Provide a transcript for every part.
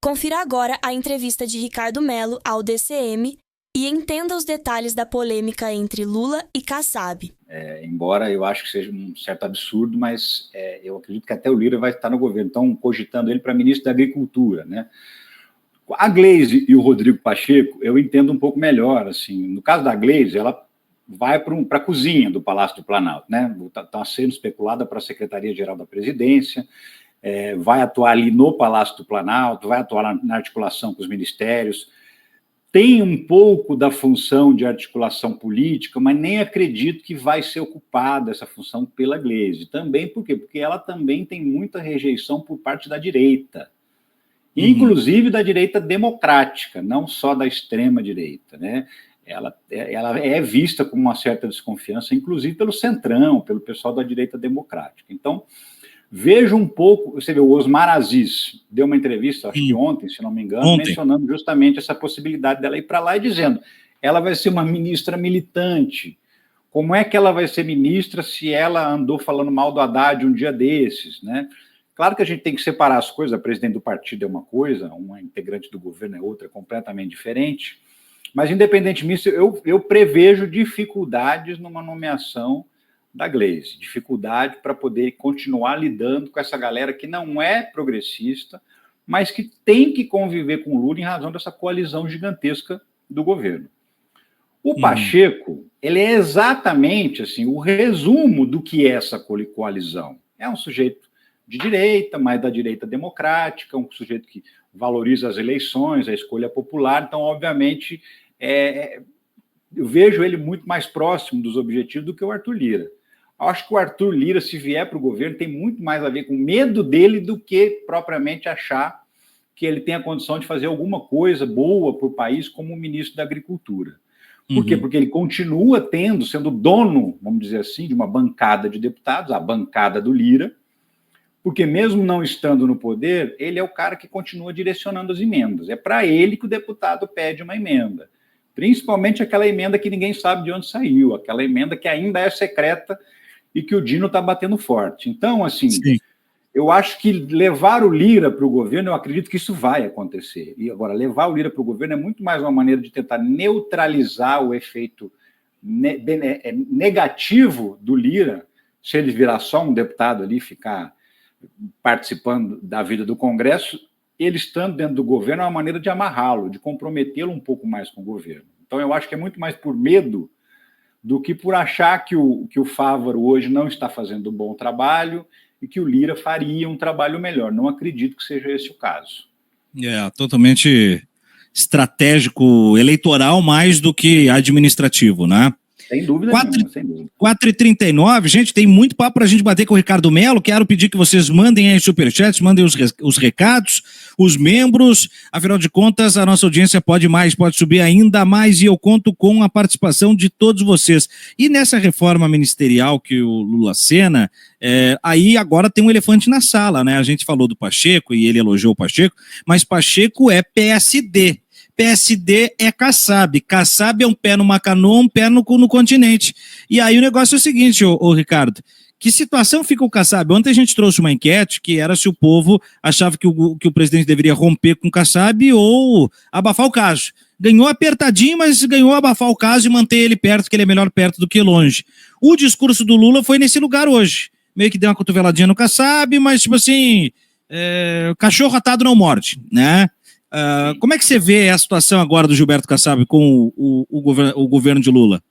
Confira agora a entrevista de Ricardo Mello ao DCM e entenda os detalhes da polêmica entre Lula e Kassab. Embora eu acho que seja um certo absurdo, mas eu acredito que até o Lira vai estar no governo. Então, cogitando ele para ministro da Agricultura, né? A Gleisi e o Rodrigo Pacheco, eu entendo um pouco melhor. Assim, no caso da Gleisi, ela vai para a cozinha do Palácio do Planalto, né? Está sendo especulada para a Secretaria-Geral da Presidência, vai atuar ali no Palácio do Planalto, vai atuar na articulação com os ministérios. Tem um pouco da função de articulação política, mas nem acredito que vai ser ocupada essa função pela Gleisi. Também por quê? Porque ela também tem muita rejeição por parte da direita, inclusive da direita democrática, não só da extrema-direita, né? Ela é vista com uma certa desconfiança, inclusive pelo Centrão, pelo pessoal da direita democrática. Então, veja um pouco, você vê, o Osmar Aziz deu uma entrevista, acho que ontem, se não me engano, mencionando justamente essa possibilidade dela ir para lá e dizendo, ela vai ser uma ministra militante. Como é que ela vai ser ministra se ela andou falando mal do Haddad um dia desses, né? Claro que a gente tem que separar as coisas, a presidente do partido é uma coisa, uma integrante do governo é outra, completamente diferente, mas independentemente disso, eu prevejo dificuldades numa nomeação da Gleisi, dificuldade para poder continuar lidando com essa galera que não é progressista, mas que tem que conviver com o Lula em razão dessa coalizão gigantesca do governo. O Pacheco, ele é exatamente assim, o resumo do que é essa coalizão. É um sujeito de direita, mas da direita democrática, um sujeito que valoriza as eleições, a escolha popular, então, obviamente, eu vejo ele muito mais próximo dos objetivos do que o Arthur Lira. Eu acho que o Arthur Lira, se vier para o governo, tem muito mais a ver com medo dele do que propriamente achar que ele tem a condição de fazer alguma coisa boa para o país como ministro da Agricultura. Por quê? Porque ele continua sendo dono, vamos dizer assim, de uma bancada de deputados, a bancada do Lira, porque mesmo não estando no poder, ele é o cara que continua direcionando as emendas. É para ele que o deputado pede uma emenda. Principalmente aquela emenda que ninguém sabe de onde saiu, aquela emenda que ainda é secreta e que o Dino está batendo forte. Então, assim, sim, eu acho que levar o Lira para o governo, eu acredito que isso vai acontecer. E agora, levar o Lira para o governo é muito mais uma maneira de tentar neutralizar o efeito negativo do Lira, se ele virar só um deputado ali, ficar participando da vida do Congresso, ele estando dentro do governo é uma maneira de amarrá-lo, de comprometê-lo um pouco mais com o governo. Então, eu acho que é muito mais por medo do que por achar que o Fávaro hoje não está fazendo um bom trabalho e que o Lira faria um trabalho melhor. Não acredito que seja esse o caso. Totalmente estratégico, eleitoral, mais do que administrativo, né? Sem dúvida nenhuma, sem dúvida. 4h39, gente, tem muito papo pra gente bater com o Ricardo Mello. Quero pedir que vocês mandem aí superchats, mandem os recados, os membros. Afinal de contas, a nossa audiência pode subir ainda mais e eu conto com a participação de todos vocês. E nessa reforma ministerial que o Lula acena, aí agora tem um elefante na sala, né? A gente falou do Pacheco e ele elogiou o Pacheco, mas Pacheco é PSD. PSD é Kassab. Kassab é um pé no Macanô, um pé no continente. E aí o negócio é o seguinte, ô Ricardo, que situação fica o Kassab? Ontem a gente trouxe uma enquete que era se o povo achava que o presidente deveria romper com o Kassab ou abafar o caso. Ganhou apertadinho, mas ganhou abafar o caso e manter ele perto, que ele é melhor perto do que longe. O discurso do Lula foi nesse lugar hoje. Meio que deu uma cotoveladinha no Kassab, mas tipo assim, cachorro atado não morde, né? Como é que você vê a situação agora do Gilberto Kassab com o governo de Lula?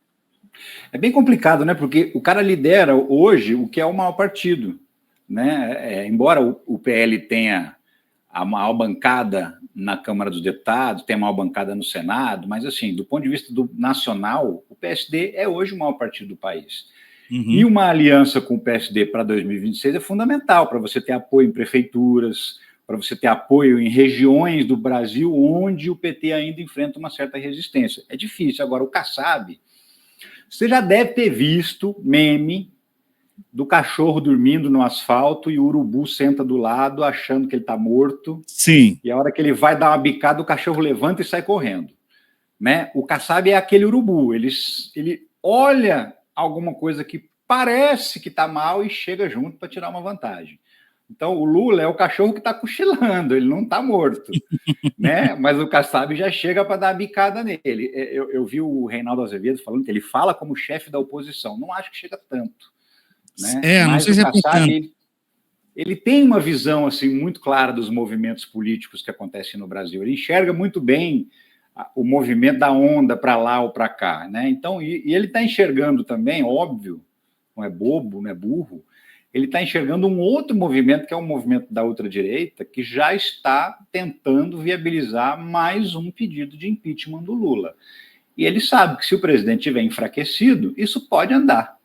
É bem complicado, né? Porque o cara lidera hoje o que é o maior partido, né? Embora o PL tenha a maior bancada na Câmara dos Deputados, tenha a maior bancada no Senado, mas assim, do ponto de vista nacional, o PSD é hoje o maior partido do país. E uma aliança com o PSD para 2026 é fundamental para você ter apoio em prefeituras, para você ter apoio em regiões do Brasil onde o PT ainda enfrenta uma certa resistência. É difícil. Agora, o Kassab, você já deve ter visto meme do cachorro dormindo no asfalto e o urubu senta do lado achando que ele está morto. Sim. E a hora que ele vai dar uma bicada, o cachorro levanta e sai correndo. Né? O Kassab é aquele urubu. Ele olha alguma coisa que parece que está mal e chega junto para tirar uma vantagem. Então, o Lula é o cachorro que está cochilando, ele não está morto, né? Mas o Kassab já chega para dar a bicada nele. Eu vi o Reinaldo Azevedo falando que ele fala como chefe da oposição. Não acho que chega tanto, né? Não Mas sei o se é Kassab, ele tem uma visão assim muito clara dos movimentos políticos que acontecem no Brasil. Ele enxerga muito bem o movimento da onda para lá ou para cá, né? Então, e ele está enxergando também, óbvio, não é bobo, não é burro, ele está enxergando um outro movimento, que é o movimento da ultradireita, que já está tentando viabilizar mais um pedido de impeachment do Lula. E ele sabe que se o presidente estiver enfraquecido, isso pode andar.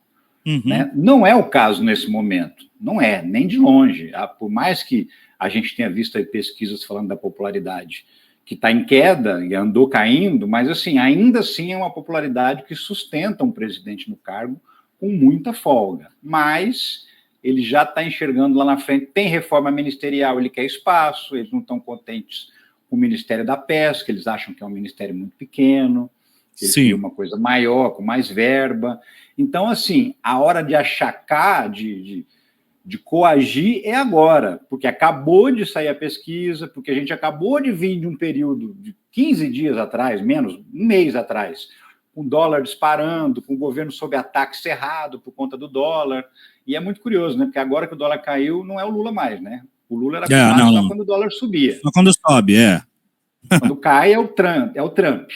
Né? Não é o caso nesse momento, não é, nem de longe. Por mais que a gente tenha visto aí pesquisas falando da popularidade que está em queda e andou caindo, mas assim, ainda assim é uma popularidade que sustenta um presidente no cargo com muita folga. Mas ele já está enxergando lá na frente, tem reforma ministerial, ele quer espaço, eles não estão contentes com o Ministério da Pesca, eles acham que é um ministério muito pequeno, eles queriam uma coisa maior, com mais verba. Então, assim, a hora de achacar, de coagir é agora, porque acabou de sair a pesquisa, porque a gente acabou de vir de um período de 15 dias atrás, menos, um mês atrás, com o dólar disparando, com o governo sob ataque cerrado por conta do dólar. E é muito curioso, né? Porque agora que o dólar caiu, não é o Lula mais, né? O Lula era acostumado só quando o dólar subia. Só quando sobe, Quando cai é o Trump.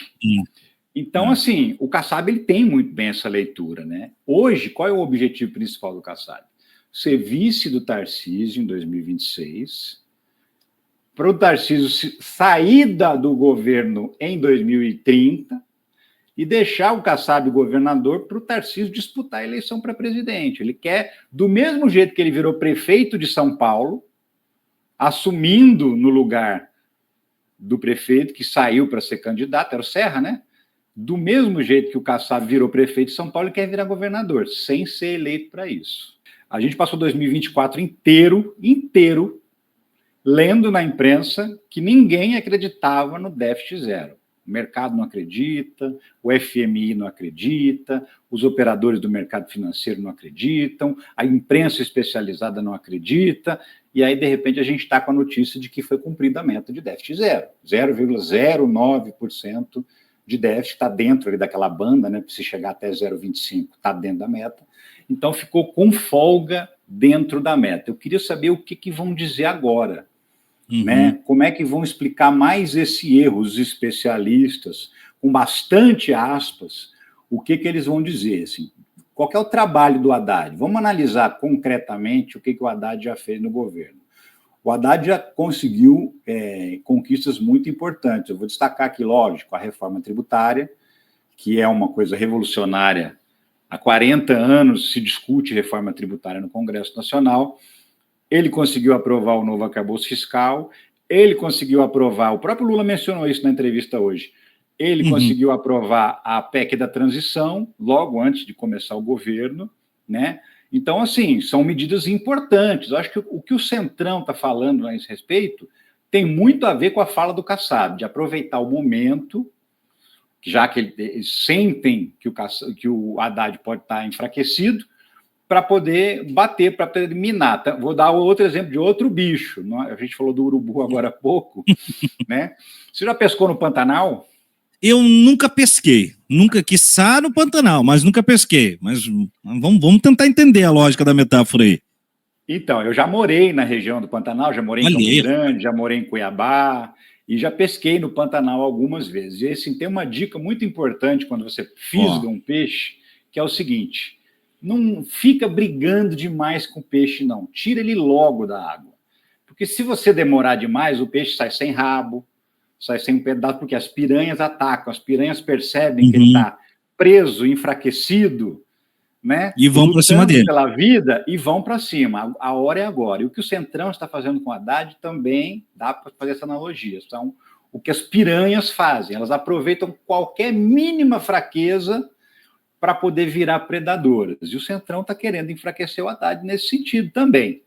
Então, assim, o Kassab ele tem muito bem essa leitura, né? Hoje, qual é o objetivo principal do Kassab? Ser vice do Tarcísio em 2026, para o Tarcísio sair do governo em 2030 e deixar o Kassab governador para o Tarcísio disputar a eleição para presidente. Ele quer, do mesmo jeito que ele virou prefeito de São Paulo, assumindo no lugar do prefeito que saiu para ser candidato, era o Serra, né? Do mesmo jeito que o Kassab virou prefeito de São Paulo, ele quer virar governador, sem ser eleito para isso. A gente passou 2024 inteiro, lendo na imprensa que ninguém acreditava no déficit zero. O mercado não acredita, o FMI não acredita, os operadores do mercado financeiro não acreditam, a imprensa especializada não acredita, e aí, de repente, a gente está com a notícia de que foi cumprida a meta de déficit zero, 0,09% de déficit, está dentro ali daquela banda, né? Se chegar até 0,25%, está dentro da meta. Então, ficou com folga dentro da meta. Eu queria saber o que vão dizer agora. Né? Como é que vão explicar mais esse erro, os especialistas, com bastante aspas, o que eles vão dizer? Assim, qual que é o trabalho do Haddad? Vamos analisar concretamente o que o Haddad já fez no governo. O Haddad já conseguiu conquistas muito importantes. Eu vou destacar aqui, lógico, a reforma tributária, que é uma coisa revolucionária. Há 40 anos se discute reforma tributária no Congresso Nacional. Ele conseguiu aprovar o novo arcabouço fiscal, ele conseguiu aprovar, o próprio Lula mencionou isso na entrevista hoje, ele conseguiu aprovar a PEC da transição, logo antes de começar o governo, né? Então, assim, são medidas importantes. Eu acho que o que o Centrão está falando a esse respeito tem muito a ver com a fala do Kassab, de aproveitar o momento, já que eles sentem que o Haddad pode estar enfraquecido, para poder bater, para terminar. Vou dar outro exemplo de outro bicho. A gente falou do urubu agora há pouco, né? Você já pescou no Pantanal? Eu nunca pesquei, quiçá no Pantanal, mas nunca pesquei. Mas vamos tentar entender a lógica da metáfora aí. Então, eu já morei na região do Pantanal, já morei em Campo Grande, já morei em Cuiabá, e já pesquei no Pantanal algumas vezes. E assim, tem uma dica muito importante quando você fisga um peixe, que é o seguinte: não fica brigando demais com o peixe, não. Tira ele logo da água. Porque se você demorar demais, o peixe sai sem rabo, sai sem um pedaço, porque as piranhas atacam, as piranhas percebem que ele está preso, enfraquecido, né? E vão para cima dele. Pela vida e vão para cima. A hora é agora. E o que o Centrão está fazendo com o Haddad também dá para fazer essa analogia. São o que as piranhas fazem. Elas aproveitam qualquer mínima fraqueza para poder virar predadoras. E o Centrão está querendo enfraquecer o Haddad nesse sentido também.